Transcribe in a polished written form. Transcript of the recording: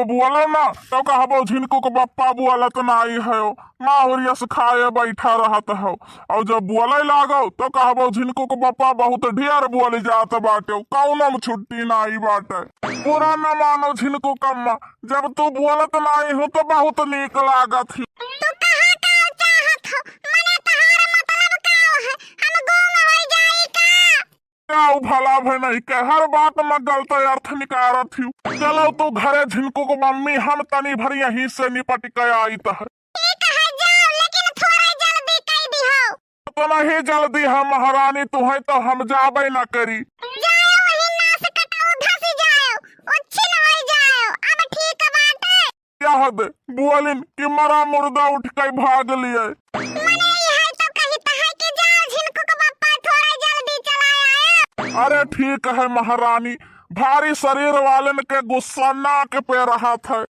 बोला ना तो कहबो झिनको के बप्पा बोला तो नहीं है माँ होरिया से खाए बैठा रहत हो। और जब बोले लागो तो कहबो झिनको के बप्पा बहुत ढेर बोले जात बाटे, कौनो में छुट्टी नहीं बाटे। पूरा न मानो झिनको कम्मा, जब तू बोलत नहीं हो तो बहुत नीक लागत ही। भला भी नहीं के हर बात में गलत अर्थ निकारत हूँ। चलो तू घरे झिनको को मम्मी हम तनी भर यहीं से निपट के आई है। तो नहीं जल्दी है महारानी, तुम्हें तो हम जाबे न करी। यह दे बोलिन कि मरा मुर्दा उठ के भाग लिए। अरे ठीक है महारानी, भारी शरीर वाले के गुस्सा नाक पे रहा था।